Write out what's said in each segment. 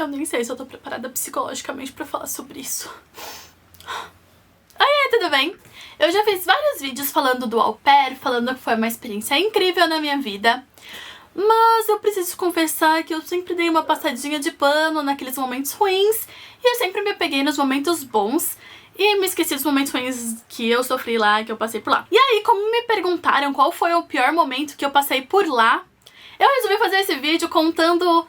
Eu nem sei se eu tô preparada psicologicamente pra falar sobre isso. Oi, tudo bem? Eu já fiz vários vídeos falando do au pair, falando que foi uma experiência incrível na minha vida. Mas eu preciso confessar que eu sempre dei uma passadinha de pano naqueles momentos ruins e eu sempre me apeguei nos momentos bons e me esqueci dos momentos ruins que eu sofri lá, que eu passei por lá. E aí, como me perguntaram qual foi o pior momento que eu passei por lá, eu resolvi fazer esse vídeo contando,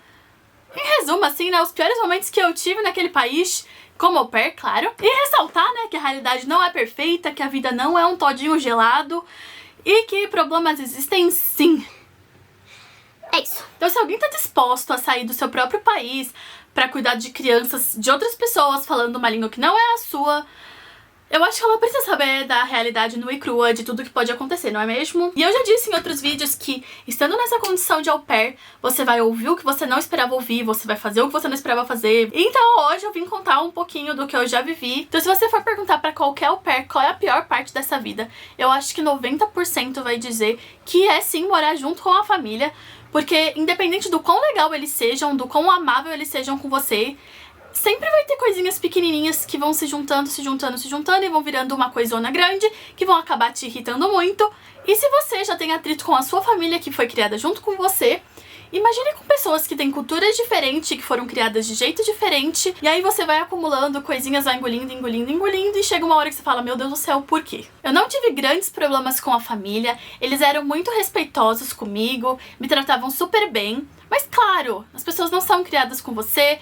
em resumo assim, né, os piores momentos que eu tive naquele país, como au pair, claro, e ressaltar, né, que a realidade não é perfeita, que a vida não é um todinho gelado e que problemas existem sim. É isso. Então, se alguém tá disposto a sair do seu próprio país pra cuidar de crianças de outras pessoas falando uma língua que não é a sua, eu acho que ela precisa saber da realidade nua e crua de tudo que pode acontecer, não é mesmo? E eu já disse em outros vídeos que, estando nessa condição de au pair, você vai ouvir o que você não esperava ouvir, você vai fazer o que você não esperava fazer. Então hoje eu vim contar um pouquinho do que eu já vivi. Então se você for perguntar pra qualquer au pair qual é a pior parte dessa vida, eu acho que 90% vai dizer que é sim morar junto com a família, porque independente do quão legal eles sejam, do quão amável eles sejam com você, sempre vai ter coisinhas pequenininhas que vão se juntando e vão virando uma coisona grande, que vão acabar te irritando muito. E se você já tem atrito com a sua família que foi criada junto com você, imagine com pessoas que têm culturas diferentes, que foram criadas de jeito diferente, e aí você vai acumulando coisinhas, vai engolindo, e chega uma hora que você fala, meu Deus do céu, por quê? Eu não tive grandes problemas com a família, eles eram muito respeitosos comigo, me tratavam super bem, mas claro, as pessoas não são criadas com você,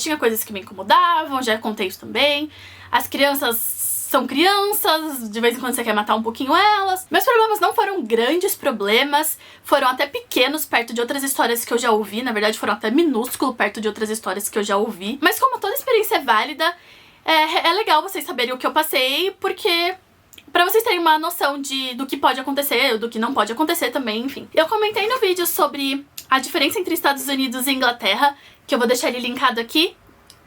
tinha coisas que me incomodavam, já contei isso também, as crianças são crianças, de vez em quando você quer matar um pouquinho elas. Meus problemas não foram grandes problemas, foram até pequenos perto de outras histórias que eu já ouvi, na verdade foram até minúsculos perto de outras histórias que eu já ouvi. Mas como toda experiência é válida, é legal vocês saberem o que eu passei, porque pra vocês terem uma noção do que pode acontecer, do que não pode acontecer também, enfim. Eu comentei no vídeo sobre a diferença entre Estados Unidos e Inglaterra, que eu vou deixar ele linkado aqui,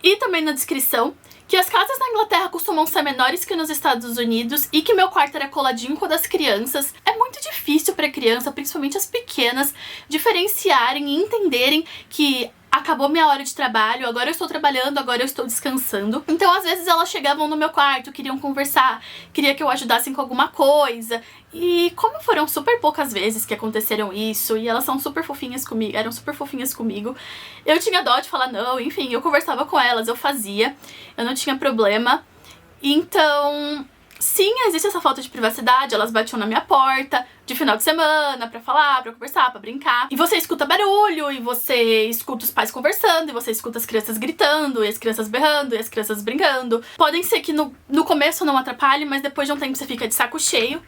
e também na descrição, que as casas na Inglaterra costumam ser menores que nos Estados Unidos e que meu quarto era coladinho com o das crianças. É muito difícil pra criança, principalmente as pequenas, diferenciarem e entenderem que acabou minha hora de trabalho, agora eu estou trabalhando, agora eu estou descansando. Então, às vezes, elas chegavam no meu quarto, queriam conversar, queria que eu ajudasse com alguma coisa. E como foram super poucas vezes que aconteceram isso, e elas são super fofinhas comigo, eram super fofinhas comigo, eu tinha dó de falar não, enfim, eu conversava com elas, eu fazia, eu não tinha problema. Então, sim, existe essa falta de privacidade, elas batiam na minha porta de final de semana pra falar, pra conversar, pra brincar. E você escuta barulho, e você escuta os pais conversando, e você escuta as crianças gritando, e as crianças berrando, e as crianças brincando. Podem ser que no começo não atrapalhe, mas depois de um tempo você fica de saco cheio.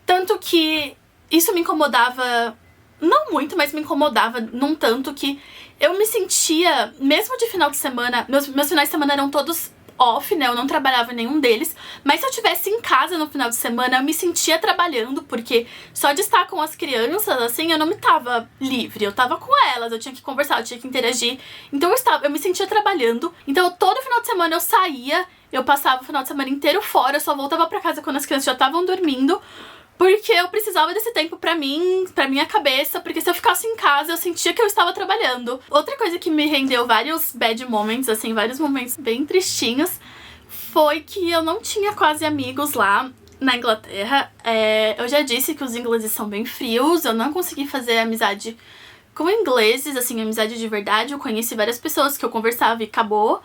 Tanto que isso me incomodava, não muito, mas me incomodava num tanto que eu me sentia, mesmo de final de semana, meus finais de semana eram todos off, né, eu não trabalhava em nenhum deles, mas se eu estivesse em casa no final de semana, eu me sentia trabalhando, porque só de estar com as crianças, assim, eu não me tava livre, eu tava com elas, eu tinha que conversar, eu tinha que interagir, então eu me sentia trabalhando, então todo final de semana eu saía, eu passava o final de semana inteiro fora, eu só voltava pra casa quando as crianças já estavam dormindo, porque eu precisava desse tempo pra mim, pra minha cabeça, porque se eu ficasse em casa eu sentia que eu estava trabalhando. Outra coisa que me rendeu vários bad moments, assim, vários momentos bem tristinhos, foi que eu não tinha quase amigos lá na Inglaterra. Eu já disse que os ingleses são bem frios, eu não consegui fazer amizade com ingleses, assim, amizade de verdade. Eu conheci várias pessoas que eu conversava e acabou,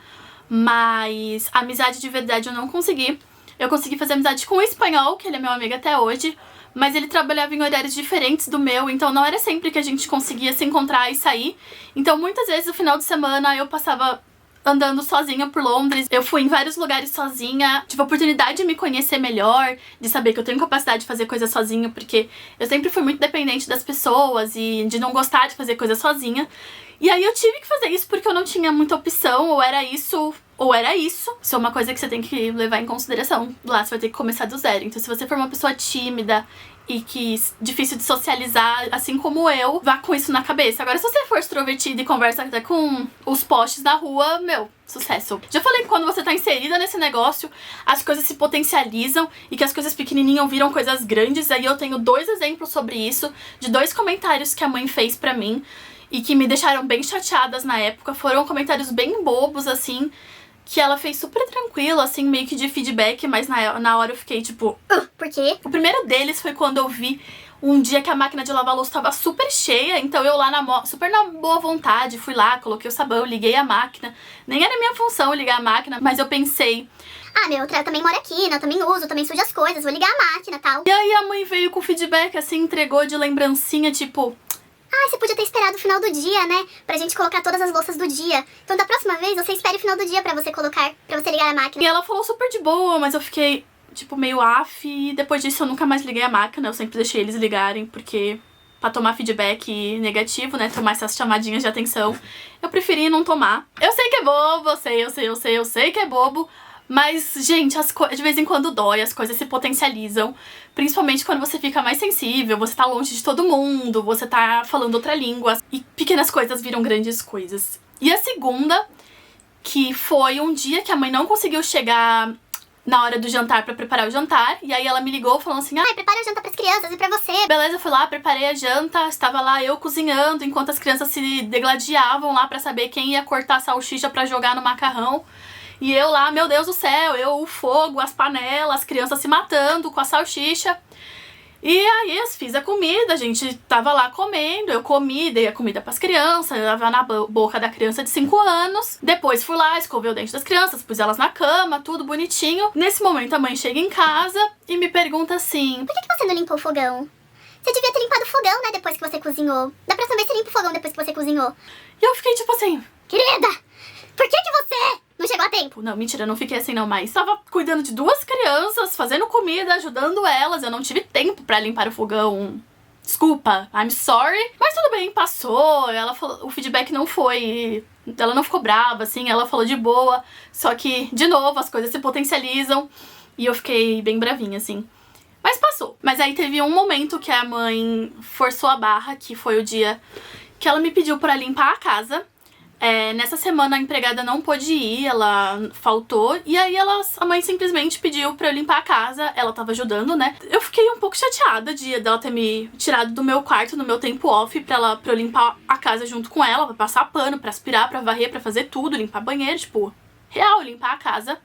mas amizade de verdade eu não consegui. Eu consegui fazer amizade com o espanhol, que ele é meu amigo até hoje, mas ele trabalhava em horários diferentes do meu, então não era sempre que a gente conseguia se encontrar e sair. Então muitas vezes no final de semana eu passava andando sozinha por Londres. Eu fui em vários lugares sozinha, tive a oportunidade de me conhecer melhor, de saber que eu tenho capacidade de fazer coisa sozinha, porque eu sempre fui muito dependente das pessoas e de não gostar de fazer coisa sozinha. E aí eu tive que fazer isso porque eu não tinha muita opção, ou era isso, ou era isso. Isso é uma coisa que você tem que levar em consideração. Lá você vai ter que começar do zero. Então se você for uma pessoa tímida e que difícil de socializar, assim como eu, vá com isso na cabeça. Agora, se você for extrovertida e conversa até com os postes da rua, meu, sucesso. Já falei que quando você tá inserida nesse negócio, as coisas se potencializam e que as coisas pequenininhas viram coisas grandes. Aí eu tenho 2 exemplos sobre isso, de 2 comentários que a mãe fez pra mim. e que me deixaram bem chateadas na época. Foram comentários bem bobos, assim, que ela fez super tranquilo, assim, meio que de feedback, mas na hora eu fiquei tipo... Por quê? O primeiro deles foi quando eu vi um dia que a máquina de lavar louça tava super cheia, então eu lá super na boa vontade, fui lá, coloquei o sabão, liguei a máquina. Nem era minha função ligar a máquina, mas eu pensei... Ah, meu, eu também moro aqui, né? Eu também uso, também sujo as coisas, vou ligar a máquina e tal. E aí a mãe veio com feedback, assim, entregou de lembrancinha, tipo... Ah, você podia ter esperado o final do dia, né? Pra gente colocar todas as louças do dia. Então da próxima vez, você espere o final do dia pra você colocar, pra você ligar a máquina. E ela falou super de boa, mas eu fiquei, tipo, meio af. E depois disso eu nunca mais liguei a máquina, eu sempre deixei eles ligarem, porque... Pra tomar feedback negativo, né? Tomar essas chamadinhas de atenção. Eu preferi não tomar. Eu sei que é bobo, eu sei que é bobo. Mas, gente, de vez em quando dói, as coisas se potencializam. Principalmente quando você fica mais sensível, você tá longe de todo mundo, você tá falando outra língua. E pequenas coisas viram grandes coisas. E a segunda, que foi um dia que a mãe não conseguiu chegar na hora do jantar pra preparar o jantar. E aí ela me ligou falando assim... Ai, prepara a janta pras crianças e pra você. Beleza, eu fui lá, preparei a janta, estava lá eu cozinhando, enquanto as crianças se degladiavam lá pra saber quem ia cortar a salsicha pra jogar no macarrão. E eu lá, meu Deus do céu, o fogo, as panelas, as crianças se matando com a salsicha. E aí eu fiz a comida, a gente tava lá comendo, eu comi, dei a comida pras crianças, eu tava na boca da criança de 5 anos. Depois fui lá, escovei o dente das crianças, pus elas na cama, tudo bonitinho. Nesse momento a mãe chega em casa e me pergunta assim... Por que você não limpou o fogão? Você devia ter limpado o fogão, né, depois que você cozinhou. Da próxima vez você limpa o fogão depois que você cozinhou. E eu fiquei tipo assim... Querida, por que você não chegou a tempo? Não, mentira, eu não fiquei assim não, mas tava cuidando de 2 crianças, fazendo comida, ajudando elas. Eu não tive tempo pra limpar o fogão. Desculpa, I'm sorry. Mas tudo bem, passou. Ela falou, o feedback não foi... Ela não ficou brava, assim, ela falou de boa. Só que, de novo, as coisas se potencializam. E eu fiquei bem bravinha, assim. Mas passou. Mas aí teve um momento que a mãe forçou a barra, que foi o dia que ela me pediu pra limpar a casa. Nessa semana a empregada não pôde ir, ela faltou, e aí a mãe simplesmente pediu pra eu limpar a casa, ela tava ajudando, né? Eu fiquei um pouco chateada dela ter me tirado do meu quarto no meu tempo off pra eu limpar a casa junto com ela, pra passar pano, pra aspirar, pra varrer, pra fazer tudo, limpar banheiro, tipo, real, limpar a casa.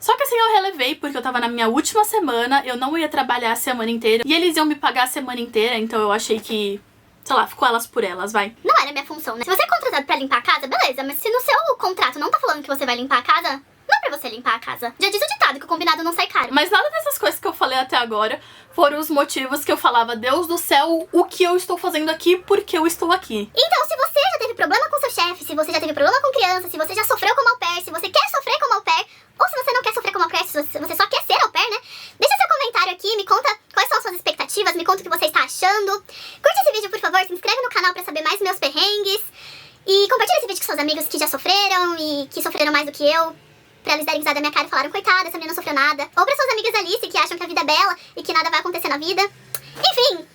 Só que assim eu relevei, porque eu tava na minha última semana, eu não ia trabalhar a semana inteira, e eles iam me pagar a semana inteira, então eu achei que... Sei lá, ficou elas por elas, vai. Não era minha função, né? Se você é contratado pra limpar a casa, beleza. Mas se no seu contrato não tá falando que você vai limpar a casa, não é pra você limpar a casa. Já diz o ditado que o combinado não sai caro. Mas nada dessas coisas que eu falei até agora foram os motivos que eu falava, Deus do céu, o que eu estou fazendo aqui, porque eu estou aqui. Então, se você já teve problema com seu chefe, se você já teve problema com criança, se você já sofreu como au pair, se você quer sofrer como au pair, ou se você não quer sofrer como au pair, se você só quer ser au pair, né? Deixa seu comentário aqui, me conta quais são as suas expectativas, me conta o que você está achando. Curte esse vídeo, por favor, se inscreve no canal pra saber mais meus perrengues. E compartilha esse vídeo com seus amigos que já sofreram e que sofreram mais do que eu. Pra eles darem risada da minha cara e falaram, coitada, essa menina não sofreu nada. Ou pra suas amigas Alice, que acham que a vida é bela e que nada vai acontecer na vida. Enfim,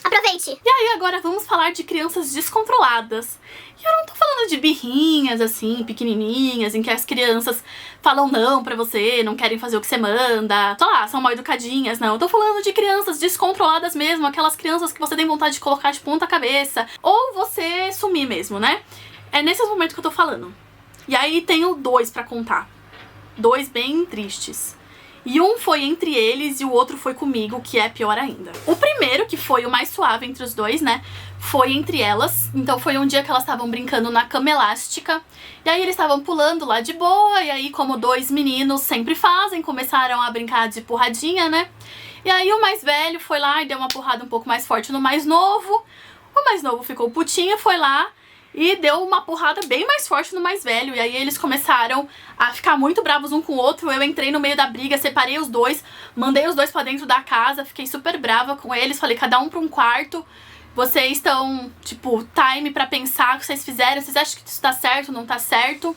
aproveite! E aí agora vamos falar de crianças descontroladas. E eu não tô falando de birrinhas, assim, pequenininhas, em que as crianças falam não pra você, não querem fazer o que você manda, sei lá, são mal educadinhas, não. Eu tô falando de crianças descontroladas mesmo, aquelas crianças que você tem vontade de colocar de ponta cabeça, ou você sumir mesmo, né? É nesses momentos que eu tô falando. E aí tenho 2 pra contar. 2 bem tristes. E um foi entre eles e o outro foi comigo, que é pior ainda. O primeiro, que foi o mais suave entre os dois, né, foi entre elas. Então foi um dia que elas estavam brincando na cama elástica. E aí eles estavam pulando lá de boa, e aí como 2 meninos sempre fazem, começaram a brincar de porradinha, né. E aí o mais velho foi lá e deu uma porrada um pouco mais forte no mais novo. O mais novo ficou putinho, foi lá e deu uma porrada bem mais forte no mais velho. E aí eles começaram a ficar muito bravos um com o outro. Eu entrei no meio da briga, separei os dois, mandei os dois pra dentro da casa, fiquei super brava com eles, falei, cada um pra um quarto. Vocês estão, tipo, time pra pensar o que vocês fizeram, vocês acham que isso tá certo, não tá certo?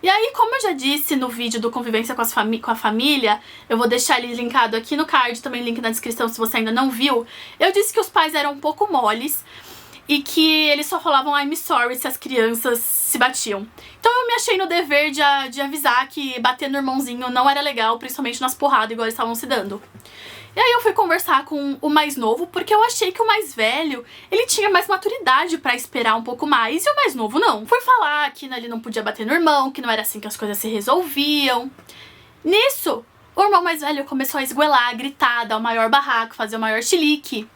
E aí, como eu já disse no vídeo do Convivência com a Família, eu vou deixar ele linkado aqui no card, também link na descrição se você ainda não viu, eu disse que os pais eram um pouco moles. e que eles só falavam I'm sorry se as crianças se batiam. Então eu me achei no dever de avisar que bater no irmãozinho não era legal, principalmente nas porradas igual eles estavam se dando. E aí eu fui conversar com o mais novo, porque eu achei que o mais velho, ele tinha mais maturidade pra esperar um pouco mais, e o mais novo não. Fui falar que ele não podia bater no irmão, que não era assim que as coisas se resolviam. Nisso, o irmão mais velho começou a esgoelar, gritar, dar o maior barraco, fazer o maior chilique.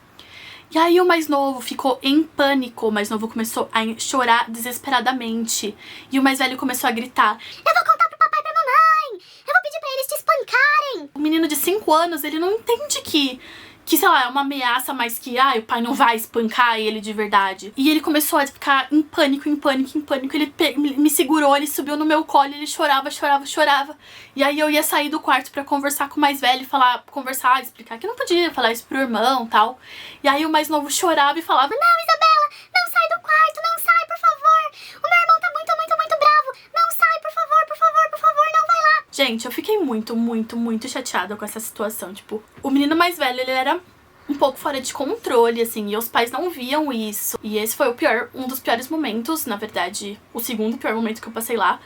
E aí o mais novo ficou em pânico, o mais novo começou a chorar desesperadamente. E o mais velho começou a gritar: eu vou contar pro papai e pra mamãe! Eu vou pedir pra eles te espancarem! O menino de 5 anos, ele não entende que, sei lá, é uma ameaça, mas que, o pai não vai espancar ele de verdade. E ele começou a ficar em pânico, em pânico, em pânico. Ele me segurou, ele subiu no meu colo, ele chorava, chorava, chorava. E aí eu ia sair do quarto pra conversar com o mais velho, conversar, explicar que não podia falar isso pro irmão e tal. E aí o mais novo chorava e falava: não, Isabela, não sai do quarto, não sai, por favor! O meu irmão tá muito, muito, muito bravo! Não sai, por favor, por favor, por favor, não vai lá! Gente, eu fiquei muito, muito, muito chateada com essa situação. Tipo, o menino mais velho, ele era um pouco fora de controle, assim, e os pais não viam isso. E esse foi um dos piores momentos, na verdade, o segundo pior momento que eu passei lá.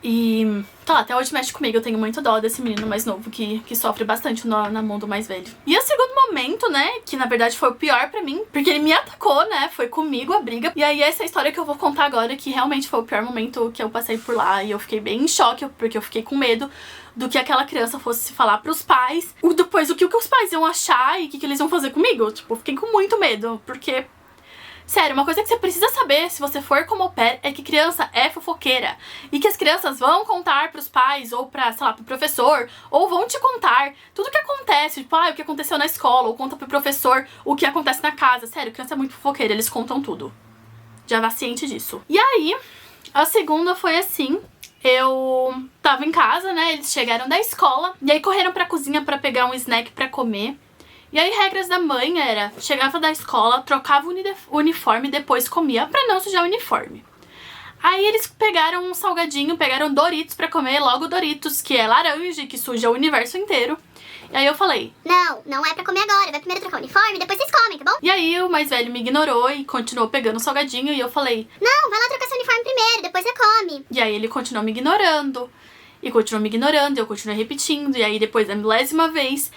E, tá lá, até hoje mexe comigo, eu tenho muito dó desse menino mais novo que sofre bastante na mão do mais velho. E o segundo momento, né, que na verdade foi o pior pra mim, porque ele me atacou, né, foi comigo a briga. E aí essa história que eu vou contar agora, que realmente foi o pior momento que eu passei por lá, e eu fiquei bem em choque, porque eu fiquei com medo do que aquela criança fosse falar pros pais, depois o que os pais iam achar e o que eles iam fazer comigo. Tipo, eu fiquei com muito medo, porque... Sério, uma coisa que você precisa saber se você for como au pair é que criança é fofoqueira. E que as crianças vão contar pros pais ou pra, sei lá, pro professor, ou vão te contar tudo que acontece, tipo, o que aconteceu na escola, ou conta pro professor o que acontece na casa. Sério, criança é muito fofoqueira, eles contam tudo. Já vá ciente disso. E aí, a segunda foi assim: eu tava em casa, né, eles chegaram da escola, e aí correram pra cozinha pra pegar um snack pra comer. E aí, regras da mãe era, chegava da escola, trocava o uniforme e depois comia pra não sujar o uniforme. Aí eles pegaram um salgadinho, pegaram Doritos pra comer, logo Doritos, que é laranja, que suja o universo inteiro. E aí eu falei: não é pra comer agora, vai primeiro trocar o uniforme, depois vocês comem, tá bom? E aí o mais velho me ignorou e continuou pegando o salgadinho, e eu falei: não, vai lá trocar seu uniforme primeiro, depois você come. E aí ele continuou me ignorando, e continuou me ignorando, e eu continuei repetindo, e aí depois da 10ª vez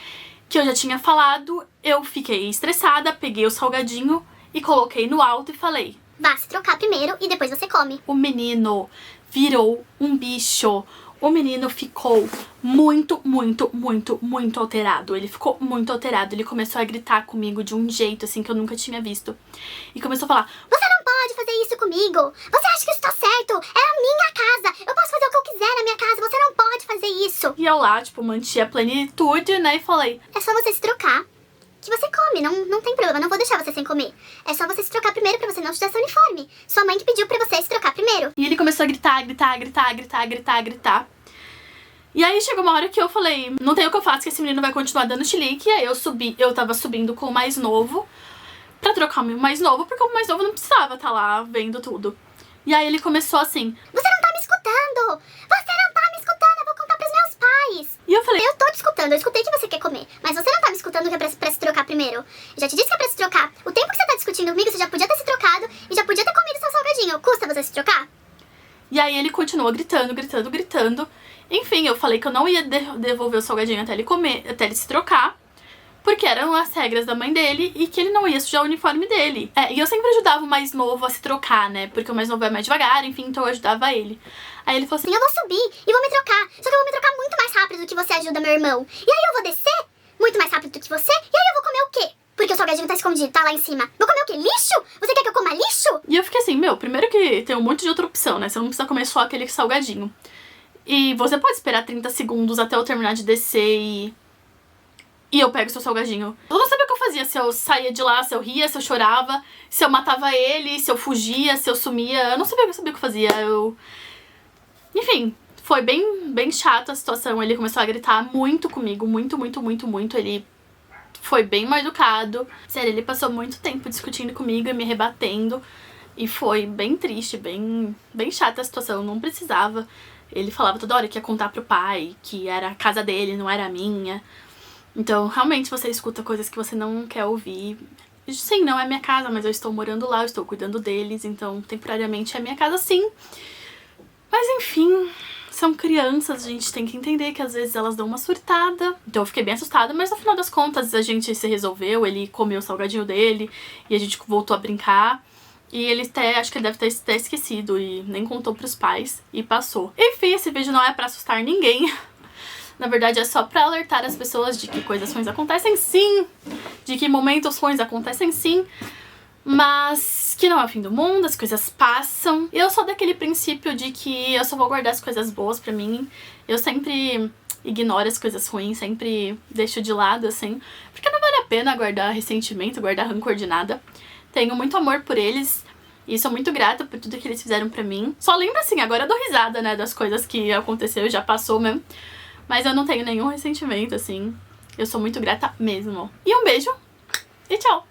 que eu já tinha falado, eu fiquei estressada, peguei o salgadinho e coloquei no alto e falei: vá se trocar primeiro e depois você come. O menino virou um bicho. O menino ficou muito, muito, muito, muito alterado. Ele ficou muito alterado. Ele começou a gritar comigo de um jeito, assim, que eu nunca tinha visto. E começou a falar: você não pode fazer isso comigo. Você acha que isso tá certo? É a minha casa. Eu posso fazer o que eu quiser na minha casa. Você não pode fazer isso. E eu lá, tipo, mantive a plenitude, né, e falei: é só você se trocar que você come, não tem problema, não vou deixar você sem comer. É só você se trocar primeiro pra você não sujar seu uniforme. Sua mãe que pediu pra você se trocar primeiro. E ele começou a gritar, gritar, gritar, gritar, gritar, gritar. E aí chegou uma hora que eu falei: não tem o que eu faço, que esse menino vai continuar dando chilique. E aí eu tava subindo com o mais novo pra trocar o mais novo, porque o mais novo não precisava estar lá vendo tudo. E aí ele começou assim: você não tá me escutando! Você não tá me escutando, eu vou contar pros meus pais! E eu falei: eu tô te escutando, eu escutei que você quer comer, mas você não tá me escutando que é pra se trocar primeiro. Eu já te disse que é pra se trocar. O tempo que você tá discutindo comigo, você já podia ter se trocado e já podia ter comido seu salgadinho. Custa você se trocar? E aí ele continuou gritando, gritando, gritando. Enfim, eu falei que eu não ia devolver o salgadinho até ele comer, até ele se trocar, porque eram as regras da mãe dele e que ele não ia sujar o uniforme dele. E eu sempre ajudava o mais novo a se trocar, né? Porque o mais novo é mais devagar, enfim, então eu ajudava ele. Aí ele falou assim: eu vou subir e vou me trocar, só que eu vou me trocar muito mais rápido do que você ajuda meu irmão. E aí eu vou descer muito mais rápido do que você, e aí eu vou comer o quê? Porque o salgadinho tá escondido, tá lá em cima. Vou comer o quê? Lixo? Você quer que eu coma lixo? E eu fiquei assim: primeiro que tem um monte de outra opção, né? Você não precisa comer só aquele salgadinho. E você pode esperar 30 segundos até eu terminar de descer e eu pego o seu salgadinho. Eu não sabia o que eu fazia, se eu saía de lá, se eu ria, se eu chorava, se eu matava ele, se eu fugia, se eu sumia. Eu não sabia o que eu fazia. Enfim, foi bem chata a situação. Ele começou a gritar muito comigo, muito, muito, muito, muito. Ele foi bem mal educado. Sério, ele passou muito tempo discutindo comigo e me rebatendo. E foi bem triste, bem chata a situação. Não precisava. Ele falava toda hora que ia contar pro pai, que era a casa dele, não era a minha. Então, realmente, você escuta coisas que você não quer ouvir. sim, não é minha casa, mas eu estou morando lá, eu estou cuidando deles, então temporariamente é minha casa sim. Mas enfim, são crianças, a gente tem que entender que às vezes elas dão uma surtada. Então eu fiquei bem assustada, mas no final das contas a gente se resolveu, ele comeu o salgadinho dele e a gente voltou a brincar. E ele até, acho que ele deve ter até esquecido e nem contou pros pais e passou. Enfim, esse vídeo não é pra assustar ninguém. Na verdade é só pra alertar as pessoas de que coisas ruins acontecem sim, de que momentos ruins acontecem sim, mas que não é o fim do mundo, as coisas passam. Eu sou daquele princípio de que eu só vou guardar as coisas boas pra mim. Eu sempre ignoro as coisas ruins, sempre deixo de lado, assim, porque não vale a pena guardar ressentimento, guardar rancor de nada. Tenho muito amor por eles e sou muito grata por tudo que eles fizeram pra mim. Só lembro assim, agora eu dou risada, né, das coisas que aconteceu, já passou mesmo. Mas eu não tenho nenhum ressentimento, assim. Eu sou muito grata mesmo. E um beijo e tchau!